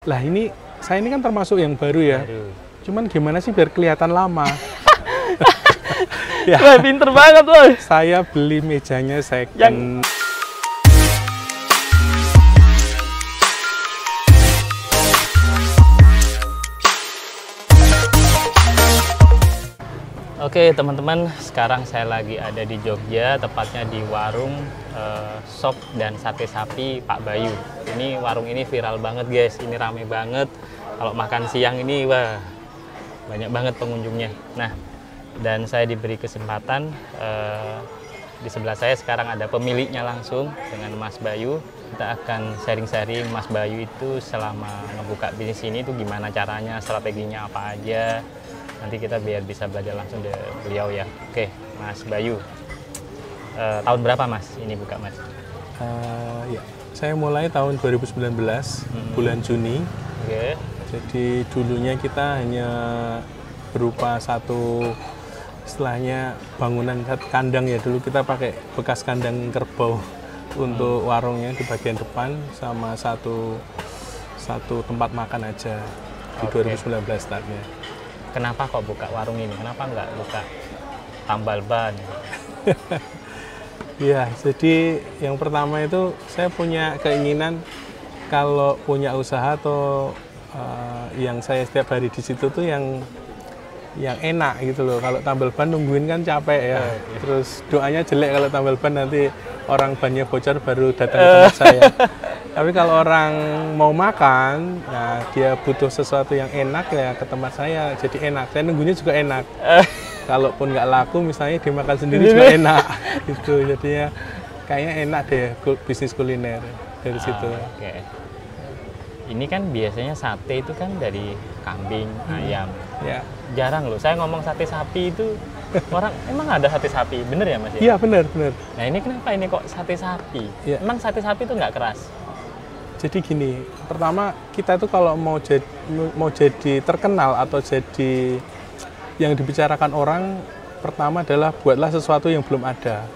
Lah saya ini kan termasuk yang baru ya. Cuman gimana sih biar kelihatan lama? Ya. Wah, pinter banget loh. Saya beli mejanya second. Oke teman-teman, sekarang saya lagi ada di Jogja, tepatnya di warung sop dan sate sapi Pak Bayu. Ini warung ini viral banget guys, ini rame banget. Kalau makan siang ini wah banyak banget pengunjungnya. Nah, dan saya diberi kesempatan di sebelah saya sekarang ada pemiliknya langsung dengan Mas Bayu. Kita akan sharing-sharing Mas Bayu itu selama membuka bisnis ini itu gimana caranya, strateginya apa aja. Nanti kita biar bisa belajar langsung dari beliau ya. Oke, Mas Bayu. Tahun berapa Mas ini buka Mas? Ya, saya mulai tahun 2019, bulan Juni. Oke. Jadi dulunya kita hanya berupa satu istilahnya bangunan kandang ya. Dulu kita pakai bekas kandang kerbau untuk warungnya di bagian depan sama satu tempat makan aja di 2019 startnya. Kenapa kok buka warung ini? Kenapa nggak buka tambal ban? Ya, jadi yang pertama itu saya punya keinginan kalau punya usaha atau yang saya setiap hari di situ tuh yang enak gitu loh. Kalau tambal ban nungguin kan capek ya. Terus doanya jelek kalau tambal ban nanti orang bannya bocor baru datang ke tempat saya. Tapi kalau orang mau makan, ya dia butuh sesuatu yang enak ya ke tempat saya, jadi enak. Saya nunggunya juga enak. Kalaupun nggak laku, misalnya dimakan sendiri juga enak. Gitu, jadinya kayaknya enak deh bisnis kuliner dari situ. Okay. Ini kan biasanya sate itu kan dari kambing, ayam. Ya. Jarang loh, saya ngomong sate sapi itu orang emang ada sate sapi, bener ya Mas? Iya bener. Nah ini kenapa ini kok sate sapi? Ya. Emang sate sapi itu nggak keras? Jadi gini, pertama kita itu kalau mau jadi terkenal atau jadi yang dibicarakan orang, pertama adalah buatlah sesuatu yang belum ada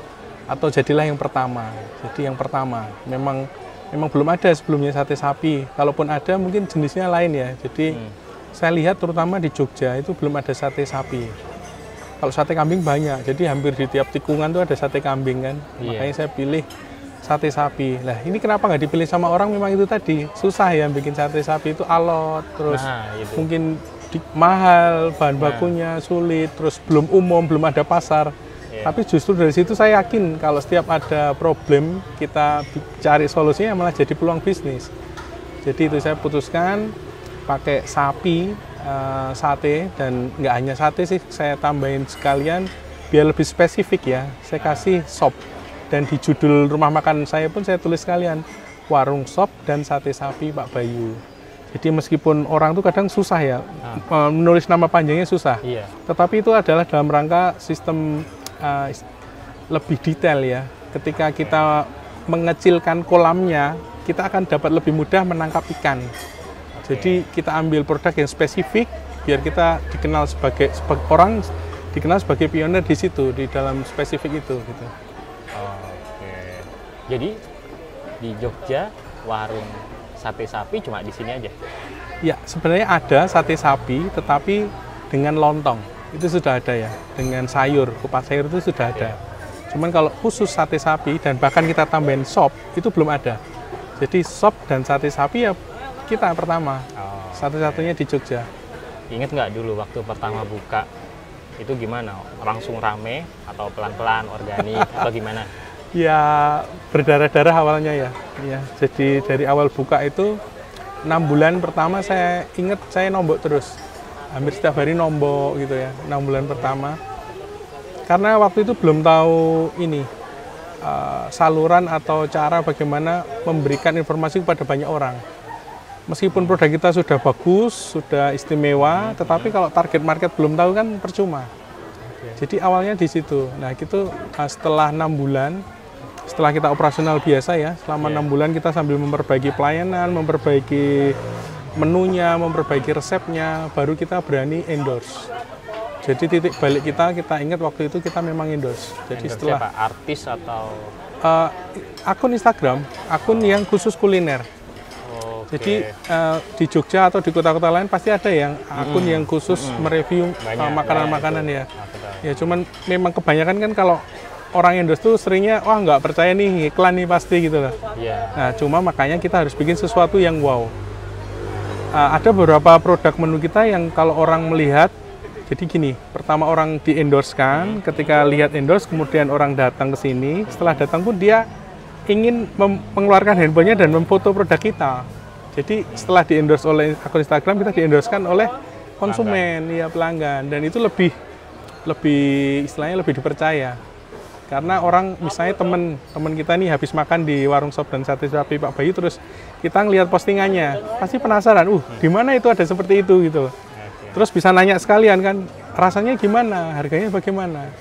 atau jadilah yang pertama. Jadi yang pertama memang belum ada sebelumnya sate sapi. Kalaupun ada mungkin jenisnya lain ya. Jadi saya lihat terutama di Jogja itu belum ada sate sapi. Kalau sate kambing banyak, jadi hampir di tiap tikungan tuh ada sate kambing kan. Makanya saya pilih sate sapi. Lah ini kenapa nggak dipilih sama orang, memang itu tadi susah ya bikin sate sapi itu alot, terus mungkin mahal, bahan bakunya sulit, terus belum umum, belum ada pasar. Tapi justru dari situ saya yakin kalau setiap ada problem kita cari solusinya malah jadi peluang bisnis. Jadi itu saya putuskan pakai sapi, sate, dan nggak hanya sate sih, saya tambahin sekalian biar lebih spesifik ya, saya kasih sop. Dan di judul rumah makan saya pun saya tulis sekalian warung sop dan sate sapi Pak Bayu. Jadi meskipun orang tuh kadang susah ya, menulis nama panjangnya susah. Tetapi itu adalah dalam rangka sistem lebih detail ya. Ketika kita mengecilkan kolamnya, kita akan dapat lebih mudah menangkap ikan. Jadi kita ambil produk yang spesifik biar kita dikenal sebagai orang dikenal sebagai pionir di situ, di dalam spesifik itu gitu. Jadi di Jogja warung sate sapi cuma di sini aja? Ya, sebenarnya ada sate sapi, tetapi dengan lontong itu sudah ada ya, dengan sayur, kupat sayur itu sudah ada. Cuman kalau khusus sate sapi dan bahkan kita tambahin sop itu belum ada. Jadi sop dan sate sapi ya kita pertama, satu-satunya di Jogja. Ingat nggak dulu waktu pertama buka itu gimana? Langsung rame atau pelan-pelan organik atau gimana? Ya berdarah-darah awalnya ya. Jadi dari awal buka itu 6 bulan pertama saya ingat saya nombok terus. Hampir setiap hari nombok gitu ya, 6 bulan pertama. Karena waktu itu belum tahu ini saluran atau cara bagaimana memberikan informasi kepada banyak orang. Meskipun produk kita sudah bagus, sudah istimewa, tetapi kalau target market belum tahu kan percuma. Jadi awalnya di situ. Nah gitu setelah 6 bulan, setelah kita operasional biasa ya, selama 6 bulan kita sambil memperbaiki pelayanan, memperbaiki menunya, memperbaiki resepnya, baru kita berani endorse. Jadi titik balik kita ingat waktu itu kita memang endorse. Jadi endorse setelah siapa? Artis atau akun Instagram, akun yang khusus kuliner. Jadi di Jogja atau di kota-kota lain pasti ada yang akun yang khusus mereview makanan-makanan ya. Ya cuman memang kebanyakan kan kalau orang endorse tuh seringnya wah nggak percaya nih iklan nih pasti gitu lah. Nah cuma makanya kita harus bikin sesuatu yang wow. Ada beberapa produk menu kita yang kalau orang melihat, jadi gini, pertama orang di-endorse-kan, ketika lihat endorse kemudian orang datang ke sini, setelah datang pun dia ingin mengeluarkan handphonenya dan memfoto produk kita. Jadi setelah di-endorse oleh akun Instagram, kita di-endorse-kan oleh konsumen, ya pelanggan, dan itu lebih istilahnya lebih dipercaya. Karena orang misalnya teman kita nih habis makan di warung sop dan sate sapi Pak Bayu, terus kita ngelihat postingannya, pasti penasaran, di mana itu ada seperti itu gitu. Terus bisa nanya sekalian kan, rasanya gimana, harganya bagaimana.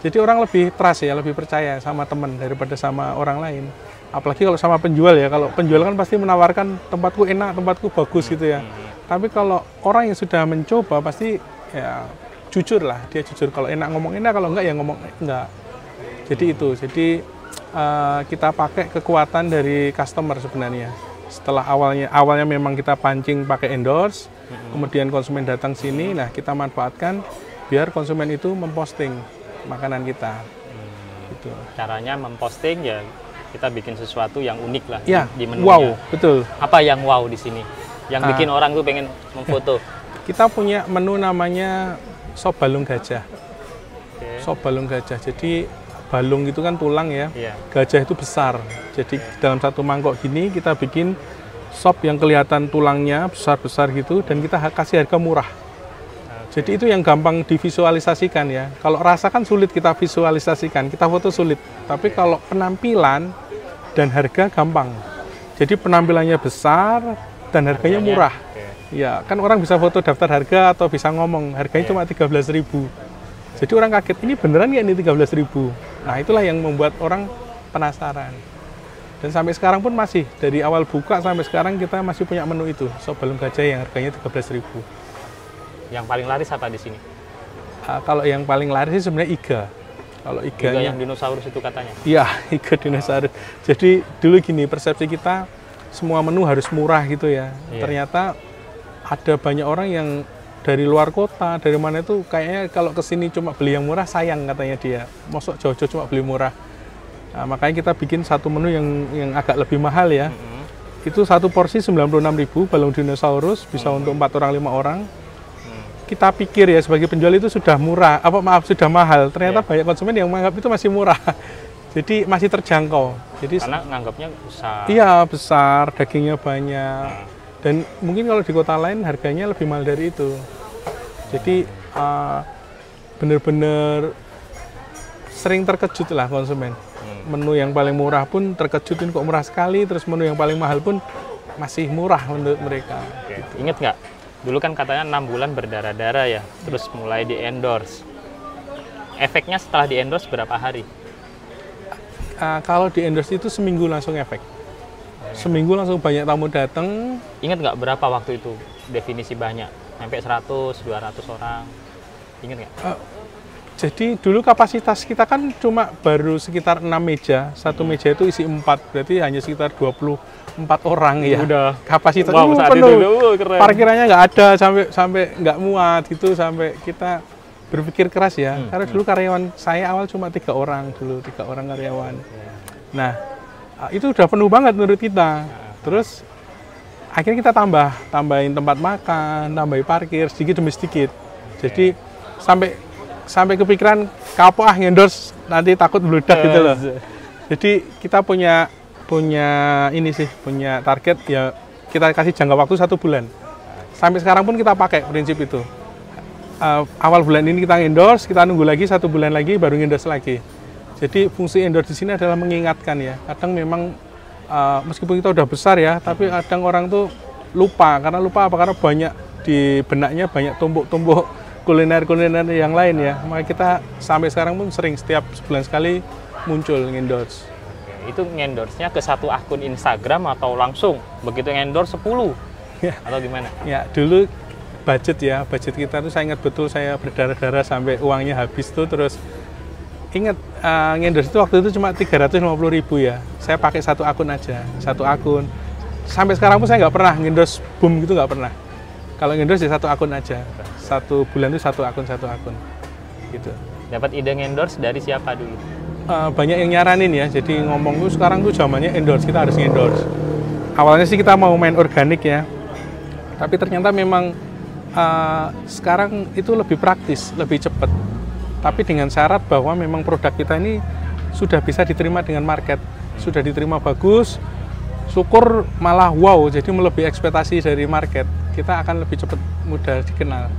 Jadi orang lebih trust ya, lebih percaya sama teman daripada sama orang lain. Apalagi kalau sama penjual ya, kalau penjual kan pasti menawarkan tempatku enak, tempatku bagus gitu ya. Tapi kalau orang yang sudah mencoba pasti ya jujur lah, dia jujur. Kalau enak ngomong enak, kalau enggak ya ngomong enggak. Jadi itu, jadi kita pakai kekuatan dari customer sebenarnya. Setelah awalnya memang kita pancing pakai endorse, kemudian konsumen datang sini, nah kita manfaatkan biar konsumen itu memposting makanan kita. Gitu. Caranya memposting ya kita bikin sesuatu yang unik lah ya, di menunya. Wow, betul. Apa yang wow di sini? Yang bikin orang tuh pengen memfoto. Kita punya menu namanya sop balung gajah. Sop balung gajah. Jadi balung itu kan tulang ya. Gajah itu besar. Jadi dalam satu mangkok gini kita bikin sop yang kelihatan tulangnya besar-besar gitu dan kita kasih harga murah. Jadi itu yang gampang divisualisasikan ya. Kalau rasa kan sulit kita visualisasikan, kita foto sulit. Tapi kalau penampilan dan harga gampang. Jadi penampilannya besar dan harganya murah. Ya, kan orang bisa foto daftar harga atau bisa ngomong, harganya cuma 13.000. Jadi orang kaget, ini beneran nggak ini 13.000? Nah itulah yang membuat orang penasaran. Dan sampai sekarang pun masih, dari awal buka sampai sekarang kita masih punya menu itu, sop balung gajah yang harganya 13.000. Yang paling laris apa di sini? Kalau yang paling laris sih sebenarnya iga. Kalau iganya, iga yang dinosaurus itu katanya? Iya, iga dinosaurus. Jadi dulu gini, persepsi kita semua menu harus murah gitu ya. Ternyata ada banyak orang yang dari luar kota, dari mana itu kayaknya kalau kesini cuma beli yang murah sayang katanya dia. Mosok jauh-jauh cuma beli murah. Nah, makanya kita bikin satu menu yang agak lebih mahal ya. Itu satu porsi 96.000 balung dinosaurus, bisa untuk 4 orang 5 orang. Kita pikir ya sebagai penjual itu sudah murah, sudah mahal. Ternyata banyak konsumen yang menganggap itu masih murah. Jadi masih terjangkau. Jadi karena nganggapnya besar. Iya, besar, dagingnya banyak. Dan mungkin kalau di kota lain harganya lebih mahal dari itu. Jadi benar-benar sering terkejut lah konsumen. Menu yang paling murah pun terkejutin kok murah sekali, terus menu yang paling mahal pun masih murah menurut mereka. Gitu. Ingat nggak? Dulu kan katanya 6 bulan berdarah-darah ya, terus mulai di-endorse. Efeknya setelah di-endorse berapa hari? Kalau di-endorse itu seminggu langsung efek. Seminggu langsung banyak tamu datang. Ingat nggak berapa waktu itu definisi banyak? Sampai 100, 200 orang. Ingat nggak? Jadi dulu kapasitas kita kan cuma baru sekitar 6 meja. Satu meja itu isi 4, berarti hanya sekitar 24 orang ya. Udah kapasitas saat penuh. Itu keren. Parkirannya nggak ada sampai nggak muat gitu, sampai kita berpikir keras ya. Karena dulu karyawan saya awal cuma 3 orang dulu, 3 orang karyawan. Nah, itu udah penuh banget menurut kita. Terus akhirnya kita tambahin tempat makan, tambahin parkir sedikit demi sedikit. Jadi sampai kepikiran kapok ngendorse nanti takut meledak gitu loh. Jadi kita punya target ya, kita kasih jangka waktu 1 bulan. Sampai sekarang pun kita pakai prinsip itu. Awal bulan ini kita endorse, kita nunggu lagi 1 bulan lagi baru endorse lagi. Jadi fungsi endorse di sini adalah mengingatkan ya. Kadang memang meskipun kita udah besar ya, tapi kadang orang tuh lupa. Karena karena banyak di benaknya banyak tumpuk-tumpuk kuliner yang lain ya. Maka kita sampai sekarang pun sering setiap sebulan sekali muncul endorse. Itu ngendorse-nya ke satu akun Instagram atau langsung begitu ngendorse 10 atau gimana? Ya dulu budget kita tuh saya ingat betul, saya berdarah-darah sampai uangnya habis tuh. Terus ingat ngendorse itu waktu itu cuma 350.000 ya. Saya pakai satu akun aja, satu akun. sampai sekarang pun saya nggak pernah ngendorse boom gitu, nggak pernah. Kalau ngendorse ya satu akun aja, satu bulan itu satu akun gitu. Dapat ide ngendorse dari siapa dulu? Banyak yang nyaranin ya, jadi ngomong tuh sekarang tuh zamannya endorse, kita harus endorse. Awalnya sih kita mau main organik ya, tapi ternyata memang sekarang itu lebih praktis, lebih cepat. Tapi dengan syarat bahwa memang produk kita ini sudah bisa diterima dengan market, sudah diterima bagus, syukur malah wow, jadi melebihi ekspektasi dari market. Kita akan lebih cepat mudah dikenal.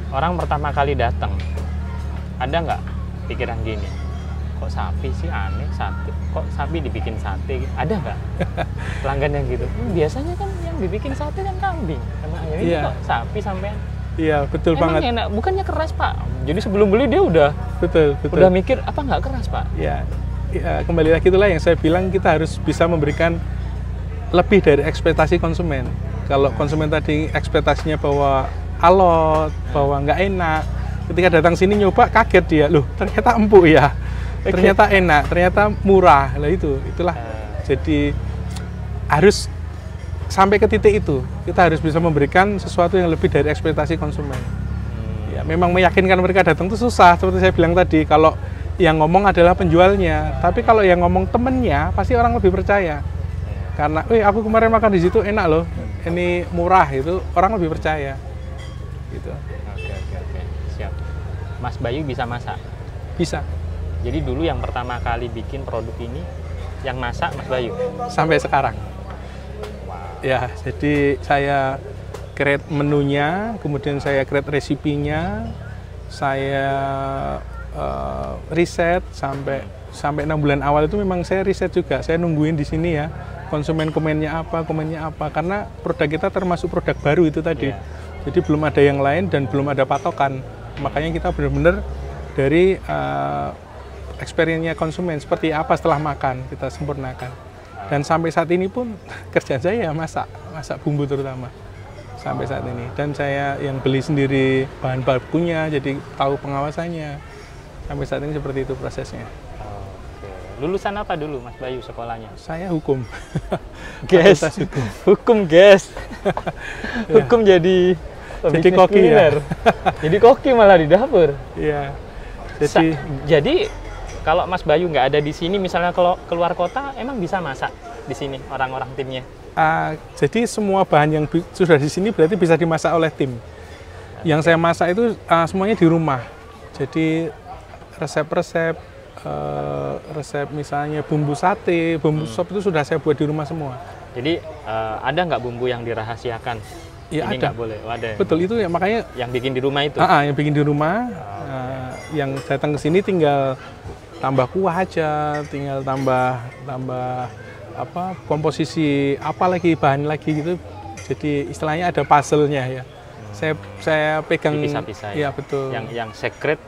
Orang pertama kali datang, ada nggak pikiran gini? Kok sapi sih aneh, sate? Kok sapi dibikin sate? Ada nggak pelanggan yang gitu? Biasanya kan yang dibikin sate kan kambing sama ayam, ini kok sapi sampean? Iya, betul emang banget. Enak, bukannya keras Pak? Jadi sebelum beli dia udah udah mikir apa nggak keras Pak? Iya, kembali lagi itulah yang saya bilang, kita harus bisa memberikan lebih dari ekspektasi konsumen. Kalau konsumen tadi ekspektasinya bahwa alot, bahwa nggak enak, ketika datang sini nyoba kaget dia, loh ternyata empuk ya, ternyata enak, ternyata murah, lah itulah. Jadi harus sampai ke titik itu, kita harus bisa memberikan sesuatu yang lebih dari ekspektasi konsumen. Ya, memang meyakinkan mereka datang itu susah, seperti saya bilang tadi, kalau yang ngomong adalah penjualnya, tapi kalau yang ngomong temennya, pasti orang lebih percaya. Karena, aku kemarin makan di situ enak loh, ini murah, itu orang lebih percaya. Gitu. Oke, siap. Mas Bayu bisa masak? Bisa. Jadi dulu yang pertama kali bikin produk ini, yang masak Mas Bayu? Sampai sekarang. Wow. Ya, jadi saya create menunya, kemudian saya create resipinya, saya riset sampai 6 bulan awal itu memang saya riset juga, saya nungguin di sini ya. Konsumen komennya apa, karena produk kita termasuk produk baru itu tadi. Jadi belum ada yang lain dan belum ada patokan. Makanya kita benar-benar dari experience-nya konsumen seperti apa setelah makan kita sempurnakan. Dan sampai saat ini pun kerjaan saya masak bumbu terutama sampai saat ini. Dan saya yang beli sendiri bahan bakunya, jadi tahu pengawasannya. Sampai saat ini seperti itu prosesnya. Lulusan apa dulu Mas Bayu sekolahnya? Saya hukum. Guys, hukum guys. Hukum jadi koki ya. Jadi koki malah di dapur. Iya. Jadi kalau Mas Bayu nggak ada di sini, misalnya kalau keluar kota, emang bisa masak di sini orang-orang timnya? Jadi semua bahan yang sudah di sini berarti bisa dimasak oleh tim. Yang saya masak itu semuanya di rumah. Jadi resep-resep misalnya bumbu sate, bumbu sop itu sudah saya buat di rumah semua. Jadi ada nggak bumbu yang dirahasiakan? Ya, ini ada. Nggak boleh. Oh, ada. Betul, itu ya, makanya yang bikin di rumah itu. Yang bikin di rumah. Yang datang ke sini tinggal tambah kuah aja, tinggal tambah komposisi apa lagi, bahan lagi gitu. Jadi istilahnya ada puzzle-nya ya. Saya pegang dipisah-pisah ya, betul. Yang secret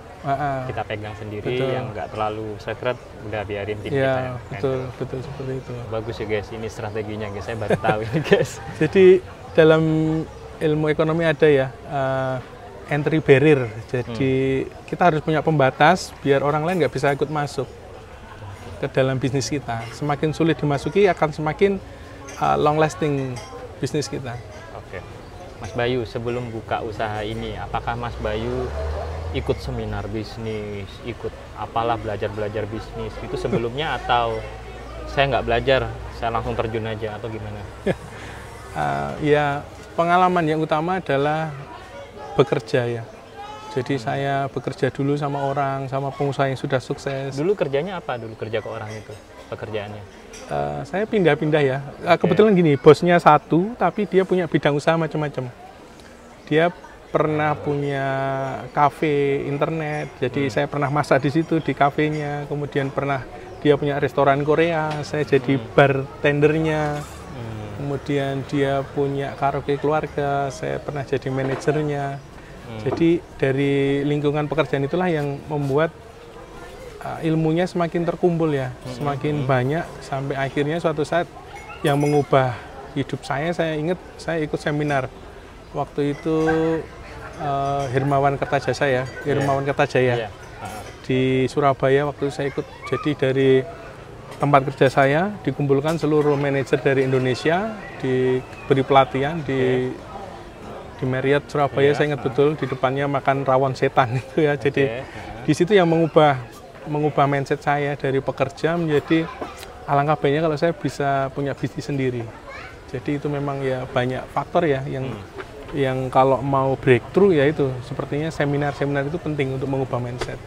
kita pegang sendiri, betul. Yang nggak terlalu secret udah biarin tim ya, kita. Betul seperti itu. Bagus ya guys, ini strateginya guys, saya baru tahu ini guys. Jadi dalam ilmu ekonomi ada ya entry barrier. Jadi kita harus punya pembatas biar orang lain nggak bisa ikut masuk ke dalam bisnis kita. Semakin sulit dimasuki akan semakin long lasting bisnis kita. Oke. Mas Bayu, sebelum buka usaha ini, apakah Mas Bayu ikut seminar bisnis, ikut apalah belajar bisnis itu sebelumnya atau saya nggak belajar, saya langsung terjun aja atau gimana? Ya, pengalaman yang utama adalah bekerja ya. Jadi saya bekerja dulu sama orang, sama pengusaha yang sudah sukses. Dulu kerjanya apa? Dulu kerja ke orang itu pekerjaannya? Saya pindah-pindah ya. Kebetulan gini, bosnya satu, tapi dia punya bidang usaha macam-macam. Dia pernah punya kafe internet, jadi saya pernah masak di situ di kafenya. Kemudian pernah dia punya restoran Korea, saya jadi bartendernya. Kemudian dia punya karaoke keluarga, saya pernah jadi manajernya. Jadi dari lingkungan pekerjaan itulah yang membuat ilmunya semakin terkumpul ya, semakin banyak sampai akhirnya suatu saat yang mengubah hidup saya ingat saya ikut seminar waktu itu Hermawan Kertajasa ya, di Surabaya waktu itu saya ikut. Jadi dari tempat kerja saya dikumpulkan seluruh manajer dari Indonesia, diberi pelatihan di Marriott Surabaya. Saya ingat betul, di depannya makan rawon setan itu ya. Jadi di situ yang mengubah mindset saya dari pekerja menjadi alangkah baiknya kalau saya bisa punya bisnis sendiri. Jadi itu memang ya banyak faktor ya yang kalau mau breakthrough ya itu sepertinya seminar-seminar itu penting untuk mengubah mindset.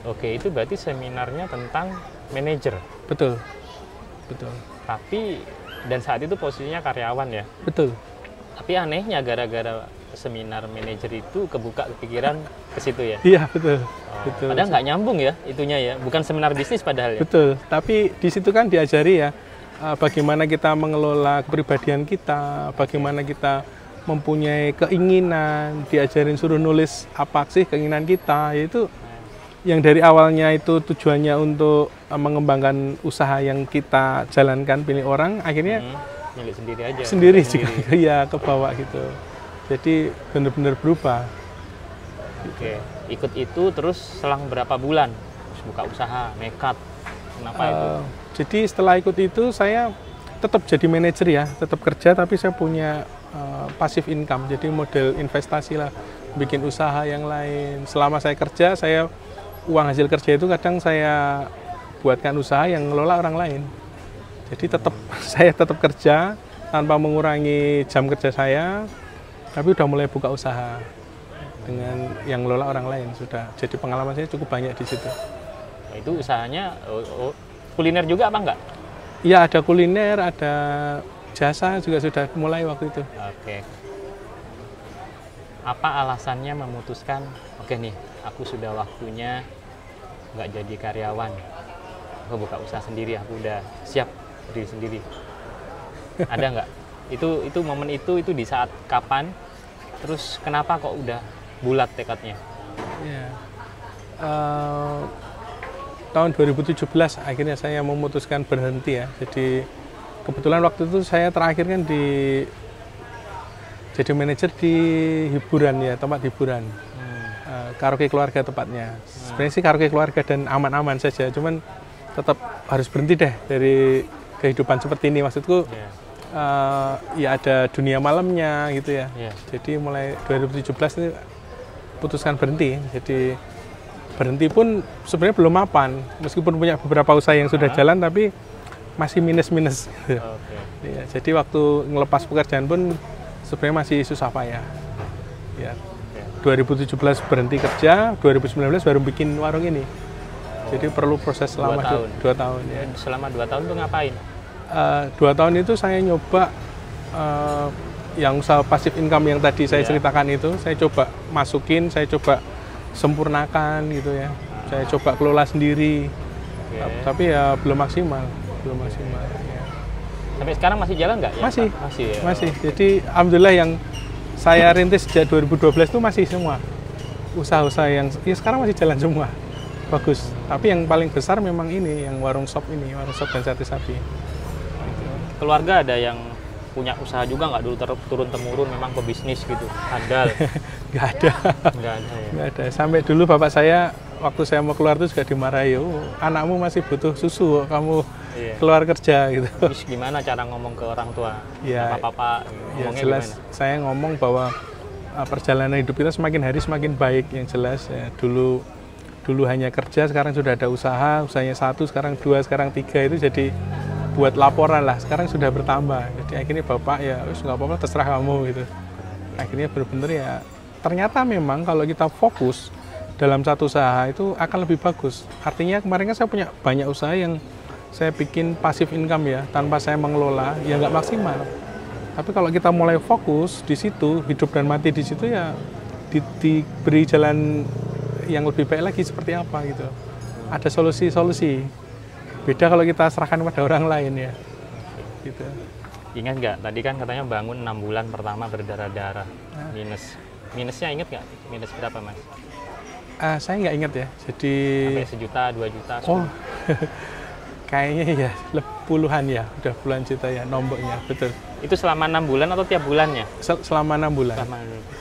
Oke, itu berarti seminarnya tentang manajer. Betul, betul. Tapi dan saat itu posisinya karyawan ya. Betul. Tapi anehnya gara-gara seminar manajer itu kebuka kepikiran ke situ ya. Iya betul. Betul. Padahal nggak nyambung ya itunya ya, bukan seminar bisnis padahal ya. Betul. Tapi di situ kan diajari ya bagaimana kita mengelola kepribadian kita, bagaimana kita mempunyai keinginan, diajarin suruh nulis apa sih keinginan kita, yaitu yang dari awalnya itu tujuannya untuk mengembangkan usaha yang kita jalankan pilih orang, akhirnya milik sendiri aja. Sendiri juga ya ke bawah gitu. Jadi benar-benar berubah. Oke, ikut itu terus selang berapa bulan terus buka usaha, nekat. Kenapa itu? Jadi setelah ikut itu saya tetap jadi manajer ya, tetap kerja tapi saya punya passive income. Jadi model investasi lah, bikin usaha yang lain. Selama saya kerja, uang hasil kerja itu kadang saya buatkan usaha yang ngelola orang lain. Jadi saya tetap kerja tanpa mengurangi jam kerja saya, tapi udah mulai buka usaha dengan yang ngelola orang lain sudah. Jadi pengalaman saya cukup banyak di situ. Nah, itu usahanya kuliner juga apa enggak? Iya, ada kuliner, ada jasa juga sudah mulai waktu itu. Oke. Apa alasannya memutuskan, oke nih, aku sudah waktunya nggak jadi karyawan, aku buka usaha sendiri, aku udah siap berdiri sendiri. Ada nggak? Itu momen itu di saat kapan? Terus kenapa kok udah bulat tekadnya? Ya. Tahun 2017 akhirnya saya memutuskan berhenti ya. Jadi kebetulan waktu itu saya terakhir kan jadi manajer di hiburan ya, tempat hiburan. Karaoke keluarga tepatnya. Sebenarnya sih karaoke keluarga dan aman-aman saja, cuman tetap harus berhenti deh dari kehidupan seperti ini. Maksudku ya ada dunia malamnya gitu ya. Jadi mulai 2017 ini putuskan berhenti. Jadi berhenti pun sebenarnya belum mapan, meskipun punya beberapa usaha yang sudah jalan tapi masih minus-minus. Gitu. Ya, jadi waktu ngelepas pekerjaan pun sebenarnya masih susah payah. Ya. 2017 berhenti kerja, 2019 baru bikin warung ini. Jadi perlu proses selama 2 tahun. Ya. Selama 2 tahun tuh ngapain? 2 tahun itu saya nyoba yang usaha passive income yang tadi saya ceritakan itu, saya coba masukin, saya coba sempurnakan gitu ya. Saya coba kelola sendiri. Tapi ya belum maksimal. Ya. Sampai sekarang masih jalan nggak? Masih. Ya? Masih. Jadi alhamdulillah yang saya rintis sejak 2012 itu masih semua usaha-usaha yang ya sekarang masih jalan semua. Bagus. Tapi yang paling besar memang ini, yang warung sop dan sate sapi. Keluarga ada yang punya usaha juga nggak dulu turun-temurun memang pebisnis gitu, handal? Nggak ada. Nggak ada. Sampai dulu bapak saya waktu saya mau keluar itu juga dimarahi, anakmu masih butuh susu, kamu keluar kerja gitu. Terus gimana cara ngomong ke orang tua? Ya, Papa ya jelas gimana? Saya ngomong bahwa perjalanan hidup kita semakin hari semakin baik, yang jelas ya, dulu hanya kerja, sekarang sudah ada usahanya 1, sekarang 2, sekarang 3, itu jadi buat laporan lah, sekarang sudah bertambah. Jadi akhirnya bapak ya wis nggak apa-apa, terserah kamu gitu. Akhirnya benar-benar ya ternyata memang kalau kita fokus dalam satu usaha itu akan lebih bagus. Artinya kemarin kan saya punya banyak usaha yang saya bikin passive income ya, tanpa saya mengelola ya nggak maksimal. Tapi kalau kita mulai fokus di situ, hidup dan mati di situ ya diberi jalan yang lebih baik lagi seperti apa gitu. Ada solusi-solusi. Beda kalau kita serahkan pada orang lain ya. Gitu. Ingat nggak? Tadi kan katanya bangun 6 bulan pertama berdarah-darah, minus. Minusnya ingat nggak? Minus berapa, Mas? Saya nggak ingat ya. Jadi sampai 1 juta, 2 juta. Oh, kayaknya ya puluhan ya, udah puluhan juta ya nomboknya, betul. Itu selama 6 bulan atau tiap bulannya? Selama 6 bulan. Selama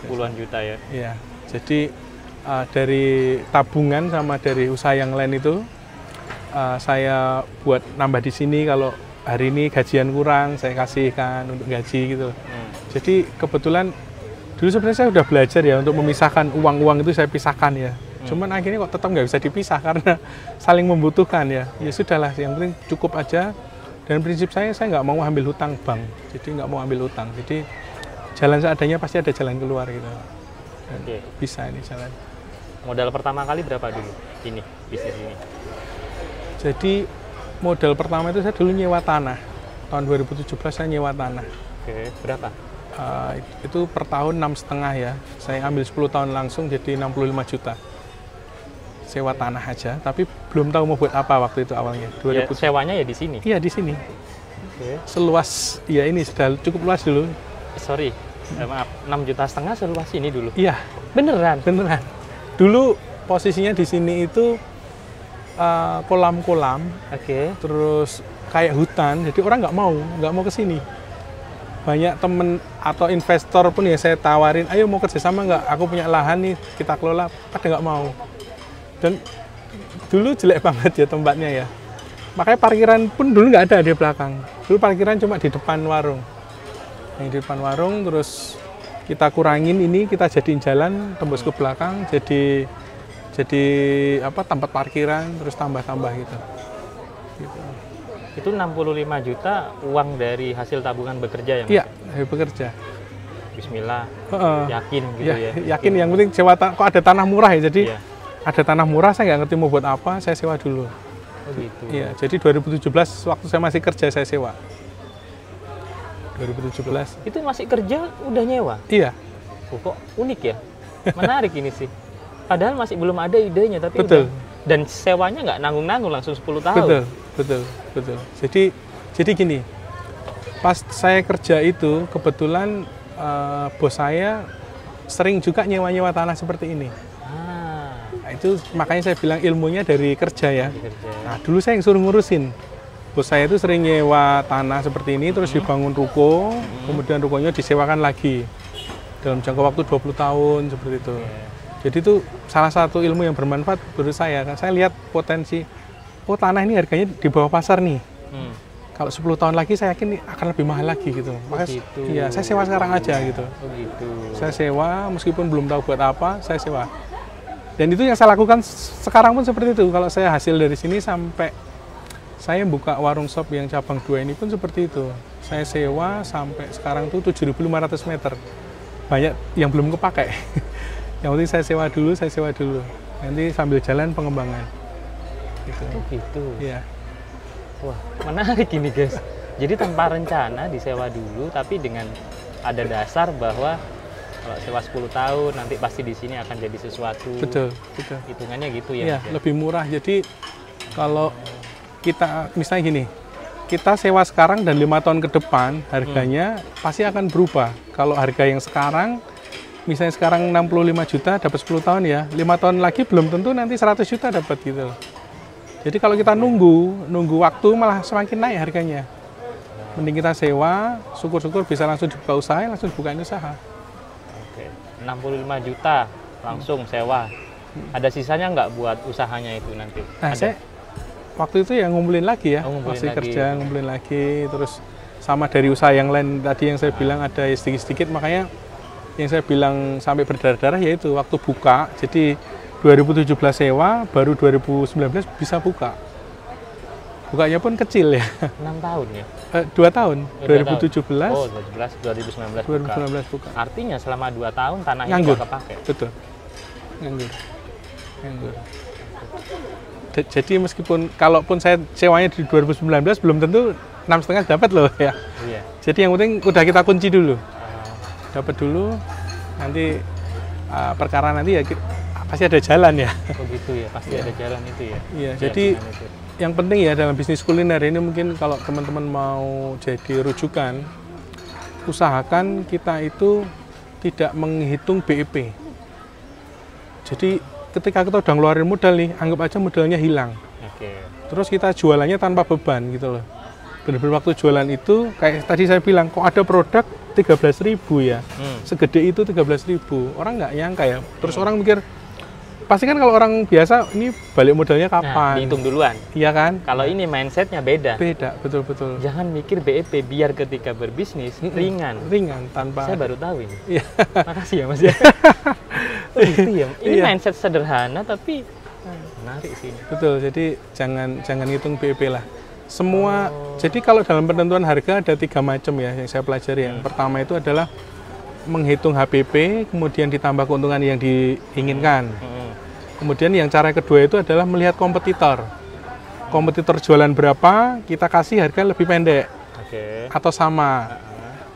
puluhan juta ya? Iya. Jadi dari tabungan sama dari usaha yang lain itu saya buat nambah di sini, kalau hari ini gajian kurang saya kasihkan untuk gaji gitu. Jadi kebetulan dulu sebenarnya saya udah belajar ya untuk memisahkan uang-uang itu, saya pisahkan ya. Cuman akhirnya kok tetap nggak bisa dipisah karena saling membutuhkan ya. Ya sudahlah, yang penting cukup aja. Dan prinsip saya nggak mau ambil hutang bank, jadi nggak mau ambil hutang. Jadi jalan seadanya, pasti ada jalan keluar gitu. Dan bisa ini jalan. Modal pertama kali berapa dulu ini bisnis ini? Jadi modal pertama itu saya dulu nyewa tanah. Tahun 2017 saya nyewa tanah. Oke, berapa? Itu per tahun 6,5 ya. Saya ambil 10 tahun langsung jadi 65 juta. Sewa tanah aja, tapi belum tahu mau buat apa waktu itu awalnya. Ya, sewanya ya di sini? Iya, di sini. Seluas, ya ini sudah cukup luas dulu. Sorry, maaf, 6,5 juta seluas ini dulu? Iya. Beneran? Beneran. Dulu posisinya di sini itu kolam-kolam, terus kayak hutan, jadi orang nggak mau ke sini. Banyak temen atau investor pun ya saya tawarin, ayo mau kerjasama nggak? Aku punya lahan nih, kita kelola, pada nggak mau. Dan dulu jelek banget ya tempatnya ya. Makanya parkiran pun dulu nggak ada di belakang. Dulu parkiran cuma di depan warung. Yang di depan warung, terus kita kurangin ini, kita jadiin jalan, tembus ke belakang, jadi tempat parkiran, terus tambah-tambah gitu. Itu 65 juta uang dari hasil tabungan bekerja yang? Iya, dari bekerja. Bismillah, yakin gitu ya? Yakin, yang penting sewa kok ada tanah murah ya, jadi ada tanah murah, saya nggak ngerti mau buat apa, saya sewa dulu. Oh gitu. Iya, jadi 2017 waktu saya masih kerja saya sewa. 2017. Itu masih kerja udah nyewa? Iya. Kok unik ya? Menarik ini sih. Padahal masih belum ada idenya, tapi betul. Dan sewanya nggak nanggung-nanggung, langsung 10 tahun. Betul. Jadi gini, pas saya kerja itu kebetulan bos saya sering juga nyewa-nyewa tanah seperti ini. Nah, itu makanya saya bilang ilmunya dari kerja ya. Nah, dulu saya yang suruh ngurusin. Bos saya itu sering nyewa tanah seperti ini, terus dibangun ruko, kemudian rukonya disewakan lagi dalam jangka waktu 20 tahun seperti itu. Jadi itu salah satu ilmu yang bermanfaat menurut saya. Saya lihat potensi, oh tanah ini harganya di bawah pasar nih. Kalau 10 tahun lagi saya yakin akan lebih mahal lagi gitu. Makanya iya, saya sewa sekarang aja gitu. Saya sewa meskipun belum tahu buat apa, saya sewa. Dan itu yang saya lakukan sekarang pun seperti itu. Kalau saya hasil dari sini sampai saya buka warung sop yang cabang 2 ini pun seperti itu. Saya sewa sampai sekarang tuh 7.500 meter. Banyak yang belum kepakai. Yang penting saya sewa dulu. Nanti sambil jalan pengembangan. Gitu. Oh gitu. Iya. Wah, menarik ini guys. Jadi tanpa rencana disewa dulu, tapi dengan ada dasar bahwa kalau sewa 10 tahun nanti pasti di sini akan jadi sesuatu. Betul. Hitungannya gitu ya. Iya, lebih murah. Jadi kalau kita misalnya gini, kita sewa sekarang dan 5 tahun ke depan harganya pasti akan berubah. Kalau harga yang sekarang, misalnya sekarang 65 juta dapat 10 tahun ya, 5 tahun lagi belum tentu nanti 100 juta dapat gitu. Jadi kalau kita nunggu waktu malah semakin naik harganya. Mending kita sewa, syukur-syukur bisa langsung dibuka usaha, langsung bukain usaha. Oke, 65 juta langsung sewa. Ada sisanya nggak buat usahanya itu nanti? Nah, saya waktu itu ya ngumpulin lagi ya, masih lagi. kerja ngumpulin lagi, terus sama dari usaha yang lain tadi yang saya bilang ada sedikit-sedikit, makanya yang saya bilang sampai berdarah-darah yaitu waktu buka, jadi 2017 sewa, baru 2019 bisa buka. Bukanya pun kecil ya. 6 tahun ya? 2 tahun, 2017. Oh, 2019 buka. Artinya selama 2 tahun tanahnya nggak kepake? Betul, nganggur. Jadi meskipun kalaupun saya sewanya di 2019 belum tentu 6,5 dapat loh ya. Iya. Jadi yang penting udah kita kunci dulu. Dapat dulu, nanti perkara nanti ya pasti ada jalan ya. Oh gitu ya, pasti ada jalan itu ya. Iya, jadi yang penting ya dalam bisnis kuliner ini mungkin kalau teman-teman mau jadi rujukan, usahakan kita itu tidak menghitung BEP. Jadi ketika kita udah ngeluarin modal nih, anggap aja modalnya hilang. Terus kita jualannya tanpa beban gitu loh. Benar-benar waktu jualan itu, kayak tadi saya bilang, kok ada produk 13.000 ya. Segede itu 13.000. Orang nggak nyangka ya. Terus orang mikir, pasti kan kalau orang biasa ini balik modalnya kapan? Dihitung duluan. Iya kan? Kalau ini mindsetnya beda. Beda, betul-betul. Jangan mikir BEP biar ketika berbisnis ringan. Ringan tanpa. Saya baru tahu ini. Iya. Makasih ya Mas ya. Gitu ya. Ini Iya. mindset sederhana tapi menarik sih. Betul. Jadi jangan hitung BEP lah. Semua. Jadi kalau dalam penentuan harga ada 3 macam ya yang saya pelajari. Yang pertama itu adalah menghitung HPP, kemudian ditambah keuntungan yang diinginkan. Kemudian yang cara kedua itu adalah melihat kompetitor. Kompetitor jualan berapa, kita kasih harga lebih pendek atau sama.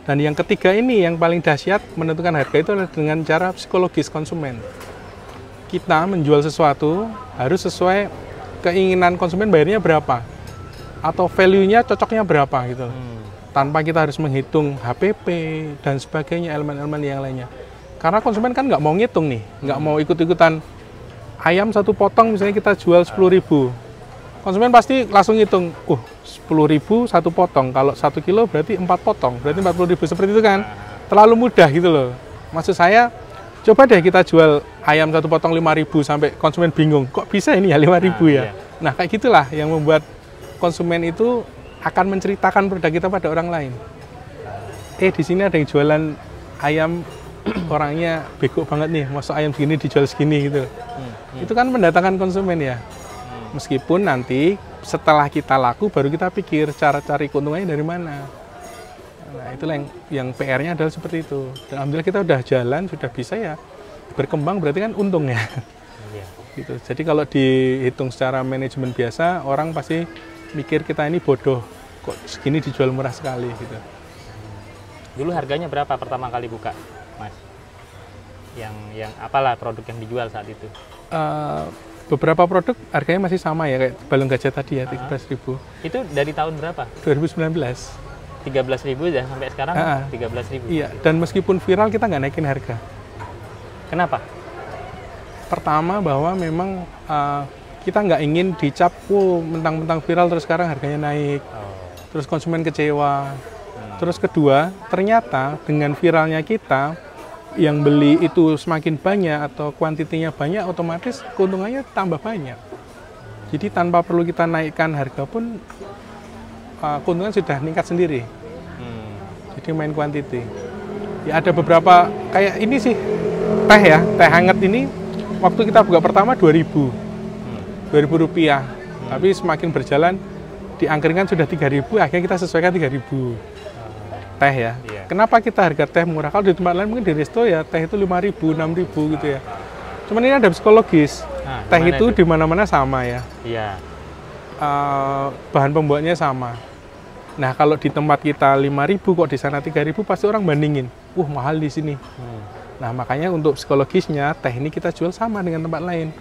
Dan yang ketiga ini yang paling dahsyat menentukan harga itu adalah dengan cara psikologis konsumen. Kita menjual sesuatu harus sesuai keinginan konsumen, bayarnya berapa atau value-nya cocoknya berapa gitu. Tanpa kita harus menghitung HPP dan sebagainya, elemen-elemen yang lainnya. Karena konsumen kan nggak mau ngitung nih, nggak mau ikut-ikutan. Ayam 1 potong misalnya kita jual 10.000. Konsumen pasti langsung ngitung, 10.000 1 potong. Kalau 1 kilo berarti 4 potong, berarti 40.000. Seperti itu kan? Terlalu mudah gitu loh. Maksud saya, coba deh kita jual ayam 1 potong 5.000 sampai konsumen bingung, kok bisa ini ya 5.000 ya? Nah kayak gitulah yang membuat konsumen itu akan menceritakan produk kita pada orang lain. Di sini ada yang jualan ayam, orangnya bego banget nih, masuk ayam segini dijual segini gitu. Itu kan mendatangkan konsumen ya. Meskipun nanti setelah kita laku baru kita pikir cara cari keuntungannya dari mana. Nah itulah yang PR-nya adalah seperti itu. Dan alhamdulillah kita udah jalan, sudah bisa ya berkembang, berarti kan untung ya. Gitu. Jadi kalau dihitung secara manajemen biasa, orang pasti mikir kita ini bodoh, kok segini dijual murah sekali gitu. Dulu harganya berapa pertama kali buka, Mas? Yang apalah produk yang dijual saat itu? Beberapa produk harganya masih sama ya, kayak balung gajah tadi ya, 13.000. Itu dari tahun berapa? 2019. 13.000 dan sampai sekarang 13.000. Iya, dan meskipun viral kita nggak naikin harga. Kenapa? Pertama bahwa memang kita nggak ingin dicap, mentang-mentang viral terus sekarang harganya naik, terus konsumen kecewa. Terus kedua, ternyata dengan viralnya kita, yang beli itu semakin banyak atau kuantitinya banyak, otomatis keuntungannya tambah banyak. Jadi tanpa perlu kita naikkan harga pun, keuntungan sudah meningkat sendiri. Jadi main kuantiti. Ya ada beberapa, kayak ini sih, teh ya, teh hangat ini, waktu kita buka pertama 2.000 rupiah, tapi semakin berjalan diangkringan sudah 3.000, akhirnya kita sesuaikan 3.000 teh ya. Kenapa kita harga teh murah? Kalau di tempat lain mungkin di resto ya teh itu 5.000, 6.000 gitu ya. Cuman ini ada psikologis. Teh itu di mana-mana sama ya. Iya. Bahan pembuatnya sama. Nah kalau di tempat kita 5.000 kok di sana 3.000, pasti orang bandingin. Mahal di sini. Nah makanya untuk psikologisnya teh ini kita jual sama dengan tempat lain.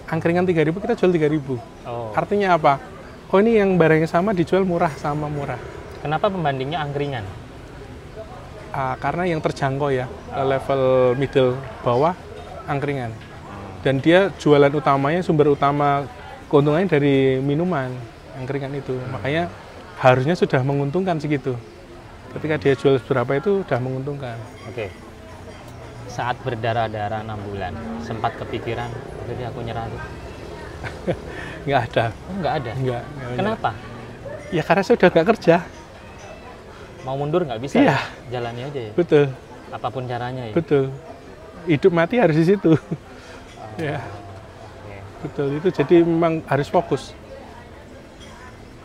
Angkringan 3.000 kita jual 3.000. Artinya apa? Ini yang barangnya sama dijual murah sama murah. Kenapa pembandingnya angkringan? Karena yang terjangkau ya, level middle bawah angkringan. Dan dia jualan utamanya, sumber utama keuntungannya dari minuman, angkringan itu. Makanya harusnya sudah menguntungkan segitu. Ketika dia jual berapa itu sudah menguntungkan. Oke. Saat berdarah-darah 6 bulan, sempat kepikiran, jadi aku nyerah tuh? Nggak ada. Nggak ada? Nggak. Kenapa? Ya karena saya udah nggak kerja. Mau mundur nggak bisa? Iya. Jalani aja ya? Betul. Apapun caranya ya? Betul. Hidup mati harus di situ. Ya. Betul, itu jadi memang harus fokus.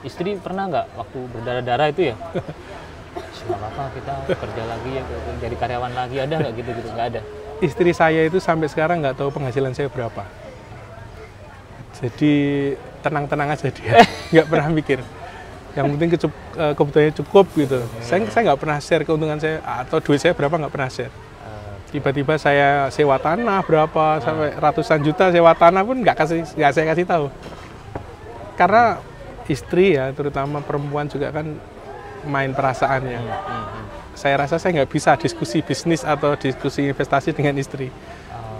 Istri pernah nggak waktu berdarah-darah itu ya? Nggak apa-apa, kita kerja lagi ya, jadi karyawan lagi, ada nggak gitu-gitu? Nggak ada? Istri saya itu sampai sekarang nggak tahu penghasilan saya berapa. Jadi tenang-tenang aja dia, nggak pernah mikir. Yang penting kebutuhannya cukup gitu. Saya nggak pernah share keuntungan saya atau duit saya berapa, nggak pernah share. Tiba-tiba saya sewa tanah berapa sampai ratusan juta sewa tanah pun nggak saya kasih tahu. Karena istri ya, terutama perempuan juga kan main perasaannya. Saya rasa saya nggak bisa diskusi bisnis atau diskusi investasi dengan istri.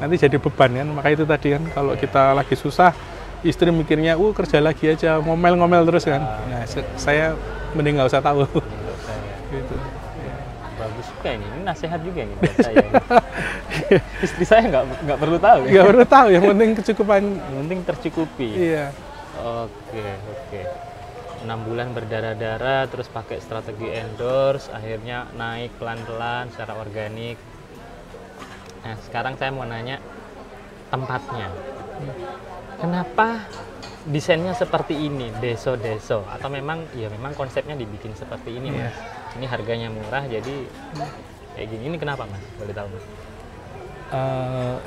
Nanti jadi beban kan. Maka itu tadi kan kalau kita lagi susah, istri mikirnya, kerja lagi aja, ngomel-ngomel terus kan. Nah, saya mending nggak usah tahu. Gitu. Bagus juga ini nasihat juga ini buat saya. Istri saya nggak perlu tahu ya? Nggak perlu tahu, yang penting kecukupan. Yang penting tercukupi. Iya. Oke. 6 bulan berdarah-darah, terus pakai strategi endorse, akhirnya naik pelan-pelan secara organik. Nah, sekarang saya mau nanya tempatnya. Kenapa desainnya seperti ini, deso-deso? Atau memang konsepnya dibikin seperti ini, Mas? Ini harganya murah, jadi kayak gini. Ini kenapa, Mas? Boleh tahu, Mas?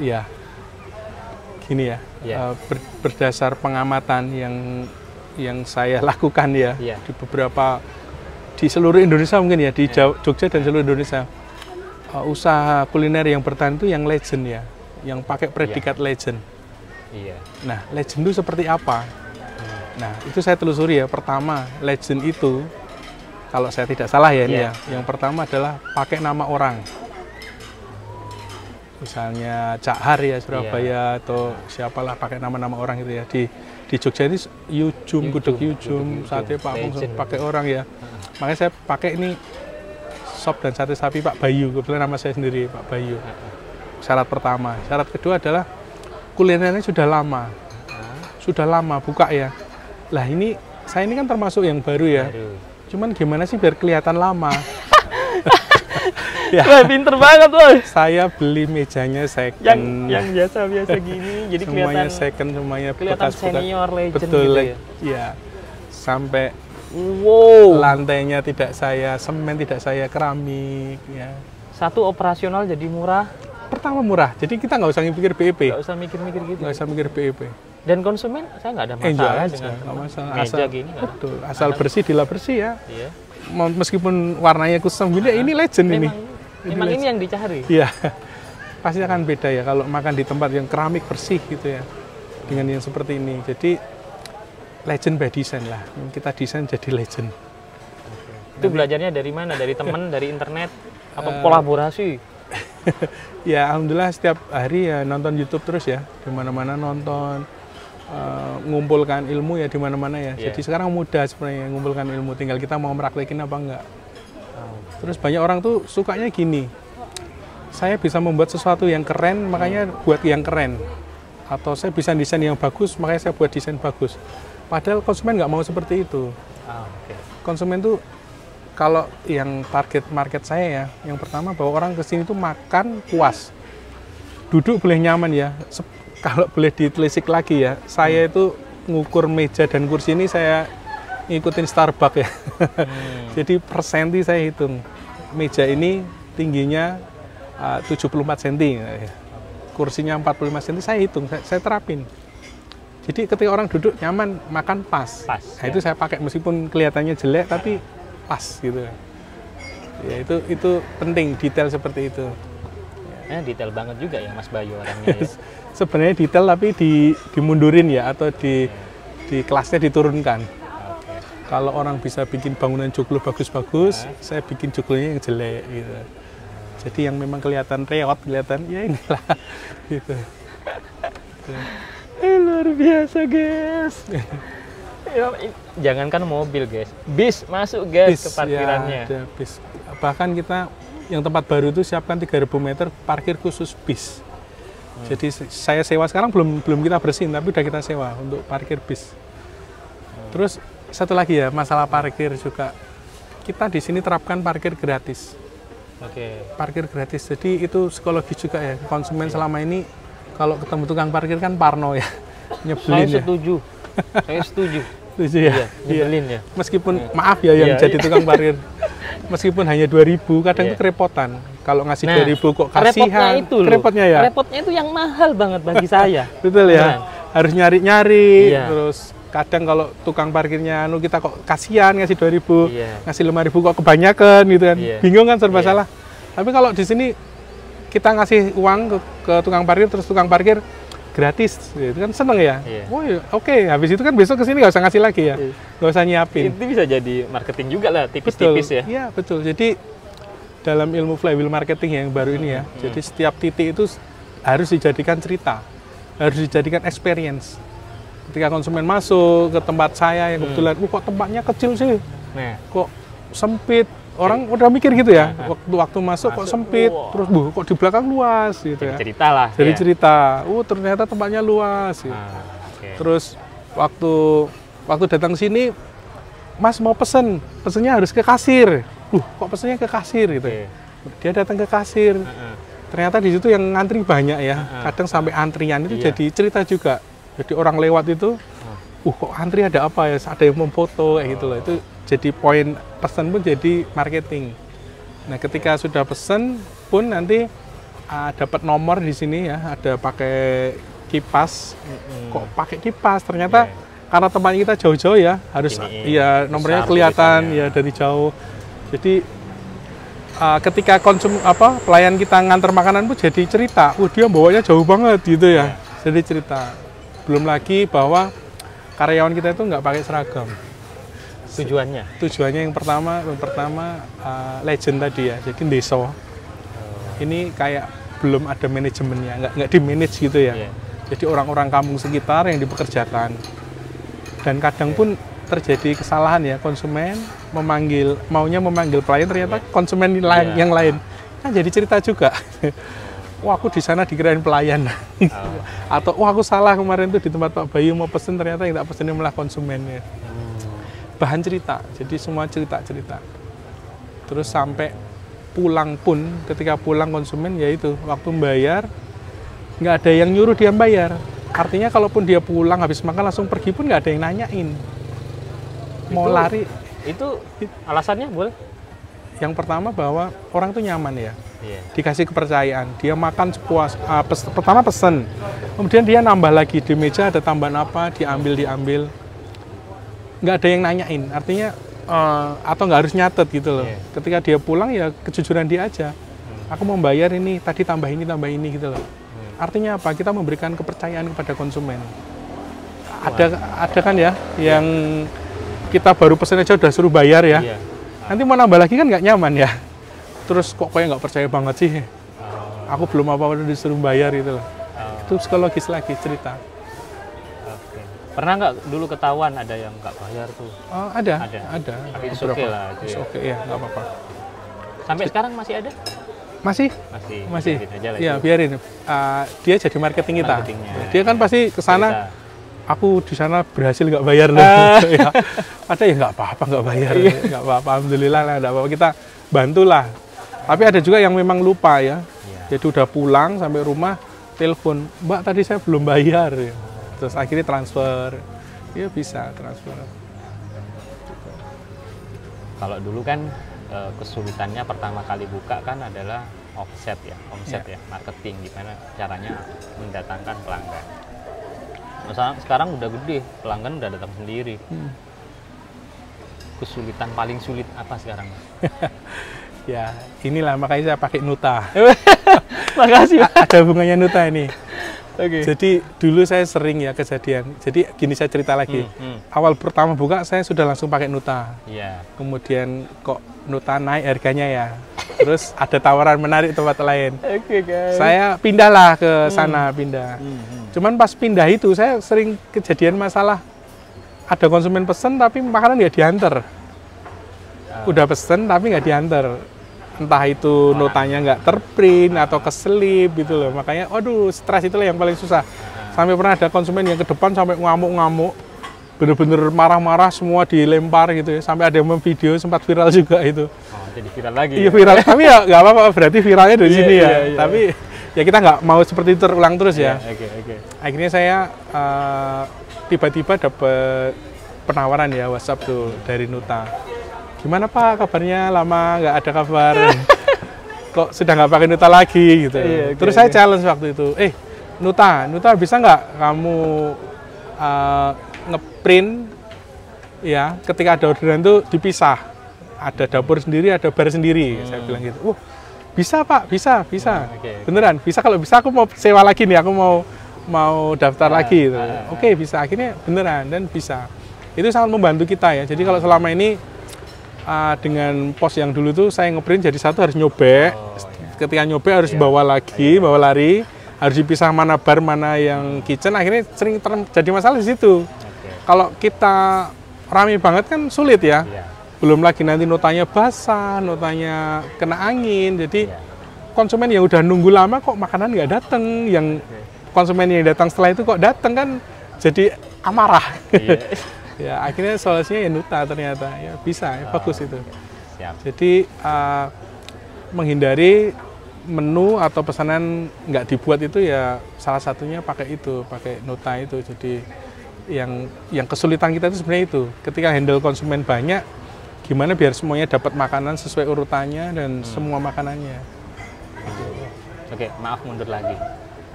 Ya, gini ya. Berdasar pengamatan yang saya lakukan ya, di seluruh Indonesia mungkin ya, di Jogja dan seluruh Indonesia, usaha kuliner yang bertahan itu yang legend ya, yang pakai predikat legend. Nah, legend itu seperti apa? Nah, itu saya telusuri ya. Pertama, legend itu, kalau saya tidak salah ya ini ya, yang pertama adalah pakai nama orang. Misalnya Cak Har ya, Surabaya, atau siapalah pakai nama-nama orang gitu ya. Di Jogja ini Yujum, Gudeg Yujum, Sate Pak Mung pakai orang ya. Makanya saya pakai ini sop dan sate sapi Pak Bayu, kebetulan nama saya sendiri Pak Bayu. Syarat pertama. Syarat kedua adalah kulinernya sudah lama buka ya. Lah saya ini kan termasuk yang baru ya. Cuman gimana sih biar kelihatan lama? Ya. Wah, pinter banget loh. Saya beli mejanya second. Yang biasa-biasa gini, jadi semuanya second, semuanya kelihatan senior legend. Betul, gitu ya. Sampai lantainya tidak saya semen, tidak saya keramik ya. Satu operasional jadi murah. Pertama murah, jadi kita nggak usah mikir BEP. Nggak usah mikir-mikir gitu. Nggak usah mikir BEP. Dan konsumen saya nggak ada masalah dengan masalah. Meja gini. Betul, asal bersih dilah bersih ya. Iya. Meskipun warnanya kusam gini, ini legend ini. Memang ini yang dicari. Iya, pasti akan beda ya kalau makan di tempat yang keramik bersih gitu ya, dengan yang seperti ini. Jadi legend by design lah, kita desain jadi legend. Itu belajarnya dari mana? Dari teman, dari internet, atau kolaborasi? Ya alhamdulillah setiap hari ya nonton YouTube terus ya, di mana-mana nonton, ngumpulkan ilmu ya di mana-mana ya. Jadi sekarang mudah sebenarnya ngumpulkan ilmu, tinggal kita mau meraktekin apa enggak. Terus banyak orang tuh sukanya gini, saya bisa membuat sesuatu yang keren, makanya buat yang keren. Atau saya bisa desain yang bagus, makanya saya buat desain bagus. Padahal konsumen nggak mau seperti itu. Konsumen tuh, kalau yang target market saya ya, yang pertama bahwa orang kesini tuh makan puas. Duduk boleh nyaman ya, kalau boleh ditelisik lagi ya, saya itu ngukur meja dan kursi ini saya ngikutin Starbucks ya. Jadi per senti saya hitung. Meja ini tingginya 74 cm. Kursinya 45 cm saya hitung, saya terapin. Jadi ketika orang duduk nyaman, makan pas. Nah, itu saya pakai meskipun kelihatannya jelek tapi pas gitu. Ya itu penting, detail seperti itu. Detail banget juga ya Mas Bayu orangnya ya. Sebenarnya detail tapi dimundurin ya, atau di kelasnya diturunkan. Kalau orang bisa bikin bangunan joglo bagus-bagus, saya bikin joglonya yang jelek gitu. Jadi yang memang kelihatan reot, kelihatan ya inilah gitu. Luar biasa guys. Jangankan mobil guys, bis masuk guys ke parkirannya. Ya, ada bis. Bahkan kita yang tempat baru itu siapkan 3.000 meter parkir khusus bis. Jadi saya sewa sekarang belum kita bersihin, tapi udah kita sewa untuk parkir bis. Terus satu lagi ya, masalah parkir juga. Kita di sini terapkan parkir gratis. Parkir gratis. Jadi itu psikologi juga ya. Konsumen selama ini kalau ketemu tukang parkir kan parno ya. Nyebelin ya. Saya setuju. Setuju ya. Nyebelin ya. Meskipun maaf ya yang jadi tukang parkir. Meskipun hanya 2.000, kadang itu kerepotan. Kalau ngasih 2.000 kok kasihan. Repotnya ya. Repotnya itu yang mahal banget bagi saya. Betul ya. Harus nyari-nyari terus. Kadang kalau tukang parkirnya kita kok kasihan ngasih 2.000, ngasih 5.000 kok kebanyakan gitu kan. Bingung kan, serba salah. Tapi kalau di sini kita ngasih uang ke tukang parkir, terus tukang parkir gratis, gitu kan seneng ya. Oh ya, oke. Habis itu kan besok kesini nggak usah ngasih lagi ya, nggak usah nyiapin. Itu bisa jadi marketing juga lah, tipis-tipis ya. Iya betul. Jadi dalam ilmu flywheel marketing yang baru ini ya, jadi setiap titik itu harus dijadikan cerita, harus dijadikan experience. Ketika konsumen masuk ke tempat saya yang kebetulan, kok tempatnya kecil sih, kok sempit, orang udah mikir gitu ya, waktu masuk kok sempit, terus kok di belakang luas gitu ya. Cerita lah. Jadi ya. cerita, ternyata tempatnya luas. Gitu. Terus waktu datang sini, Mas mau pesennya harus ke kasir. Kok pesennya ke kasir gitu. Dia datang ke kasir. Ternyata di situ yang ngantri banyak ya. Kadang sampai antrian itu jadi cerita juga. Jadi orang lewat itu, kok antri ada apa ya? Ada yang memfoto kayak gitu loh. Itu jadi poin pesan pun jadi marketing. Nah, ketika sudah pesan pun nanti dapat nomor di sini ya, ada pakai kipas. Kok pakai kipas? Ternyata karena tempat kita jauh-jauh ya, harus ya nomornya kelihatan ya dari jauh. Jadi ketika pelayan kita ngantar makanan pun jadi cerita. Dia bawanya jauh banget gitu ya. Jadi cerita. Belum lagi bahwa karyawan kita itu nggak pakai seragam. Tujuannya yang pertama legend tadi ya, jadi deso. Ini kayak belum ada manajemennya, nggak di manage gitu ya. Jadi orang-orang kampung sekitar yang dipekerjakan. Dan kadang pun terjadi kesalahan ya, konsumen maunya memanggil pelayan, ternyata konsumen yang lain. Kan jadi cerita juga. Wah, aku di sana dikirain pelayan. Atau aku salah kemarin tuh di tempat Pak Bayu mau pesen, ternyata yang tak pesennya malah konsumennya. Bahan cerita, jadi semua cerita-cerita. Terus sampai pulang pun, ketika pulang konsumen ya itu, waktu bayar, nggak ada yang nyuruh dia bayar. Artinya kalaupun dia pulang habis makan langsung pergi pun nggak ada yang nanyain. Mau lari. Itu alasannya boleh? Yang pertama bahwa orang tuh nyaman ya. Dikasih kepercayaan. Dia makan pertama pesen. Kemudian dia nambah lagi di meja ada tambahan apa, diambil. Nggak ada yang nanyain, artinya atau nggak harus nyatet gitu loh. Ketika dia pulang ya kejujuran dia aja. Aku mau bayar ini, tadi tambah ini gitu loh. Artinya apa? Kita memberikan kepercayaan kepada konsumen. Ada kan ya, yang kita baru pesen aja udah suruh bayar ya. Nanti mau nambah lagi kan nggak nyaman ya. Terus kok kayak nggak percaya banget sih. Aku belum apa-apa udah disuruh bayar gitu loh. Itu psikologis lagi cerita. Pernah nggak dulu ketahuan ada yang nggak bayar tuh? Ada. Tapi itu oke lah. Oke ya, nggak apa-apa. Sampai sekarang masih ada? Masih. Iya, biarin. Dia jadi marketing kita. Dia kan pasti ke sana. Aku di sana berhasil nggak bayar loh. Ya. Ada ya nggak apa-apa nggak bayar. Nggak apa-apa. Alhamdulillah lah, nggak apa-apa. Kita bantulah. Tapi ada juga yang memang lupa ya. Jadi udah pulang sampai rumah, telepon, Mbak tadi saya belum bayar. Ya. Terus akhirnya transfer, ya bisa transfer. Kalau dulu kan kesulitannya pertama kali buka kan adalah omset ya, marketing, gimana caranya mendatangkan pelanggan. Sekarang udah gede, pelanggan udah datang sendiri. Kesulitan paling sulit apa sekarang? Ya inilah makanya saya pakai Nuta. Makasih. Ada hubungannya Nuta ini. Jadi dulu saya sering ya kejadian. Jadi gini saya cerita lagi. Awal pertama buka saya sudah langsung pakai Nuta. Kemudian kok Nuta naik harganya ya. Terus ada tawaran menarik tempat lain. Saya pindahlah ke sana, Cuman pas pindah itu saya sering kejadian masalah. Ada konsumen pesen tapi makanan nggak diantar. Udah pesen tapi nggak diantar. Entah itu notanya nggak terprint atau keselip gitu loh. Makanya, waduh, stres itulah yang paling susah. Sampai pernah ada konsumen yang ke depan sampai ngamuk-ngamuk. Bener-bener marah-marah, semua dilempar gitu ya. Sampai ada yang memvideo, sempat viral juga itu. Jadi viral lagi? Iya, viral. Tapi ya nggak apa-apa, berarti viralnya dari sini ya. Tapi ya kita nggak mau seperti itu terulang terus ya. Akhirnya saya tiba-tiba dapat penawaran ya, WhatsApp tuh dari Nuta. Gimana Pak kabarnya, lama nggak ada kabar, kok sudah nggak pakai Nuta lagi gitu. Terus saya challenge waktu itu, Nuta bisa nggak kamu ngeprint ya ketika ada orderan itu dipisah, ada dapur sendiri, ada bar sendiri. Saya bilang gitu. Bisa Pak, bisa. Beneran bisa, kalau bisa aku mau sewa lagi nih, aku mau daftar lagi gitu. Oke, bisa. Akhirnya beneran dan bisa. Itu sangat membantu kita ya. Jadi kalau selama ini dengan pos yang dulu tuh saya ngeprint jadi satu harus nyobek. Ketika nyobek harus bawa lari, harus dipisah mana bar mana yang kitchen. Akhirnya sering terjadi masalah di situ. Kalau kita rame banget kan sulit ya. belum lagi nanti notanya basah, notanya kena angin. Jadi konsumen yang udah nunggu lama kok makanan nggak datang, yang konsumen yang datang setelah itu kok datang kan jadi amarah. Ya akhirnya solusinya ya Nuta ternyata ya bisa ya, bagus itu. Siap. Jadi menghindari menu atau pesanan nggak dibuat itu ya salah satunya pakai itu, pakai Nuta itu. Jadi yang kesulitan kita itu sebenarnya itu ketika handle konsumen banyak, gimana biar semuanya dapat makanan sesuai urutannya dan semua makanannya. Oke, maaf mundur lagi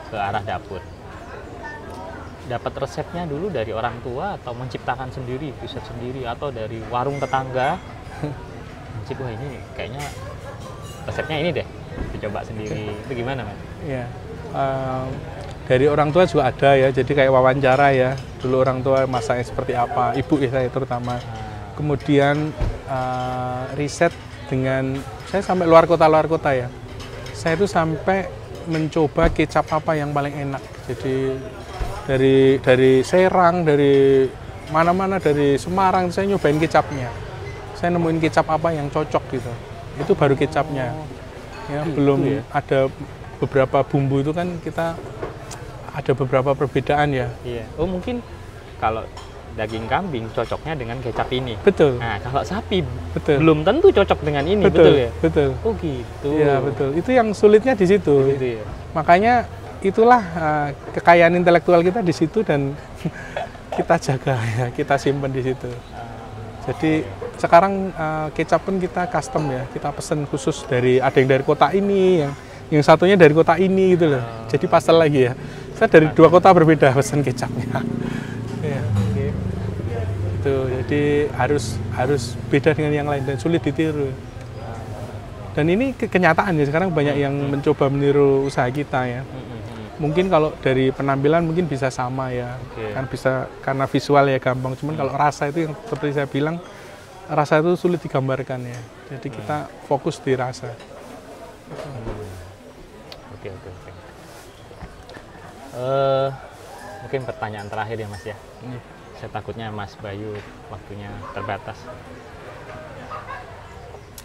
ke arah dapur. Dapat resepnya dulu dari orang tua atau menciptakan sendiri, riset sendiri, atau dari warung tetangga? Cip, wah ini kayaknya resepnya ini deh, dicoba sendiri. Itu gimana, Mas? Iya. Dari orang tua juga ada ya, jadi kayak wawancara ya. Dulu orang tua masaknya seperti apa, ibu ya saya terutama. Kemudian riset dengan, saya sampai luar kota ya. Saya itu sampai mencoba kecap apa yang paling enak. Jadi dari Serang, dari mana-mana, dari Semarang, saya nyobain kecapnya. Saya nemuin kecap apa yang cocok gitu. Itu baru kecapnya. Ya, belum ada beberapa bumbu itu kan kita ada beberapa perbedaan ya. Iya. Oh mungkin kalau daging kambing cocoknya dengan kecap ini. Betul. Nah kalau sapi betul. belum tentu cocok dengan ini, betul ya? Betul. Oh gitu. Iya betul. Itu yang sulitnya di situ. Gitu ya? Makanya itulah kekayaan intelektual kita di situ dan kita jaga ya, kita simpan di situ. Jadi sekarang kecap pun kita custom ya, kita pesen khusus ada yang dari kota ini, yang satunya dari kota ini gitu loh. Jadi pastel lagi ya. Saya dari 2 kota berbeda pesen kecapnya. Ya. Itu jadi harus beda dengan yang lain dan sulit ditiru. Dan ini kenyataan ya, sekarang banyak yang mencoba meniru usaha kita ya. Mungkin kalau dari penampilan mungkin bisa sama ya, kan bisa karena visual ya gampang. Cuman kalau rasa itu yang seperti saya bilang, rasa itu sulit digambarkan ya. Jadi kita fokus di rasa. Oke. Mungkin pertanyaan terakhir ya Mas ya. Saya takutnya Mas Bayu waktunya terbatas.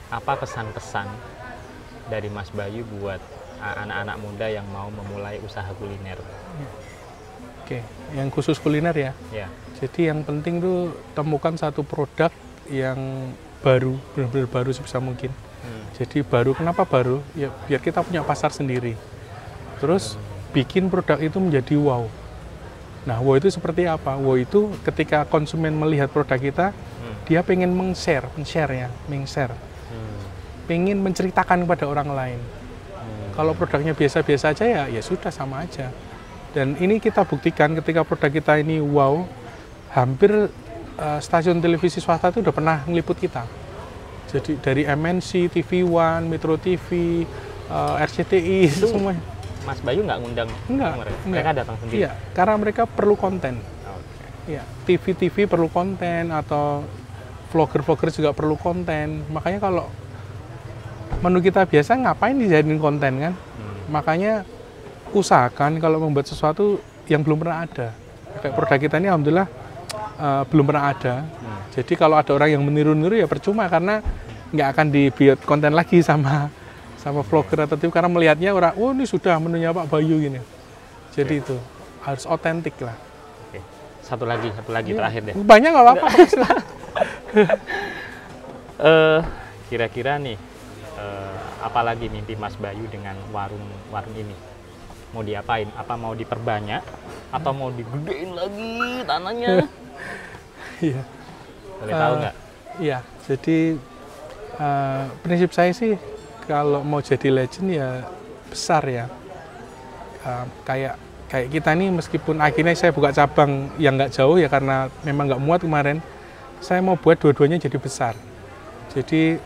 Apa pesan-pesan dari Mas Bayu buat anak-anak muda yang mau memulai usaha kuliner? Oke, yang khusus kuliner ya. Ya. Jadi yang penting tuh temukan satu produk yang baru, benar-benar baru sebisa mungkin. Jadi baru, kenapa baru? Ya biar kita punya pasar sendiri. Terus bikin produk itu menjadi wow. Nah, wow itu seperti apa? Wow itu ketika konsumen melihat produk kita, dia pengen meng-share ya, pengen menceritakan kepada orang lain. Kalau produknya biasa-biasa aja ya sudah sama aja. Dan ini kita buktikan ketika produk kita ini wow, hampir stasiun televisi swasta itu udah pernah ngeliput kita. Jadi dari MNC, TV One, Metro TV, RCTI, itu semua. Mas Bayu nggak ngundang? Enggak. Mereka datang sendiri? Iya, karena mereka perlu konten. Iya, TV perlu konten atau vlogger juga perlu konten. Makanya kalau menu kita biasa ngapain dijadiin konten kan? Makanya usahakan kalau membuat sesuatu yang belum pernah ada. Kayak produk kita ini alhamdulillah belum pernah ada. Jadi kalau ada orang yang meniru-niru ya percuma karena nggak akan dibuat konten lagi sama vlogger atau TV karena melihatnya orang, oh ini sudah menunya Pak Bayu gini. Jadi itu harus otentik lah. Oke. Satu lagi terakhir deh. Banyak nggak apa-apa. Kira-kira nih, apalagi mimpi Mas Bayu dengan warung ini? Mau diapain? Apa mau diperbanyak? Atau mau digedein lagi tanahnya? Iya. Boleh tahu nggak? Iya, jadi prinsip saya sih kalau mau jadi legend ya besar ya. Kayak kita nih meskipun akhirnya saya buka cabang yang nggak jauh ya karena memang nggak muat kemarin, saya mau buat dua-duanya jadi besar. Jadi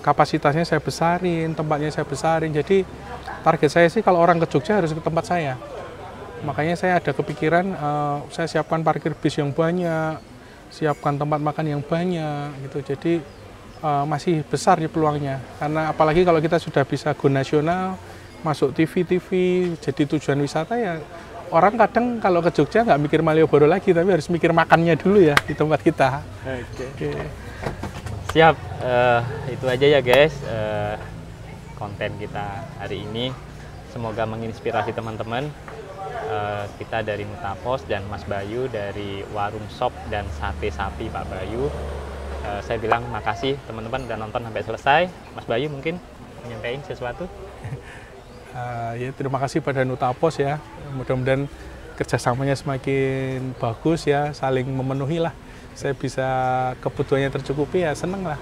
kapasitasnya saya besarin, tempatnya saya besarin. Jadi target saya sih kalau orang ke Jogja harus ke tempat saya. Makanya saya ada kepikiran saya siapkan parkir bis yang banyak, siapkan tempat makan yang banyak gitu. Jadi masih besar di peluangnya. Karena apalagi kalau kita sudah bisa go nasional, masuk TV, jadi tujuan wisata ya orang kadang kalau ke Jogja nggak mikir Malioboro lagi, tapi harus mikir makannya dulu ya di tempat kita. Oke. Siap, itu aja ya guys konten kita hari ini. Semoga menginspirasi teman-teman. Kita dari Nutapos dan Mas Bayu dari Warung Sop dan Sate Sapi Pak Bayu. Saya bilang makasih teman-teman udah nonton sampai selesai. Mas Bayu mungkin menyampaikan sesuatu? Ya, terima kasih pada Nutapos ya. Mudah-mudahan kerjasamanya semakin bagus ya, saling memenuhi lah. Saya bisa kebutuhannya tercukupi ya, seneng lah.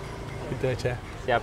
Gitu aja. Siap.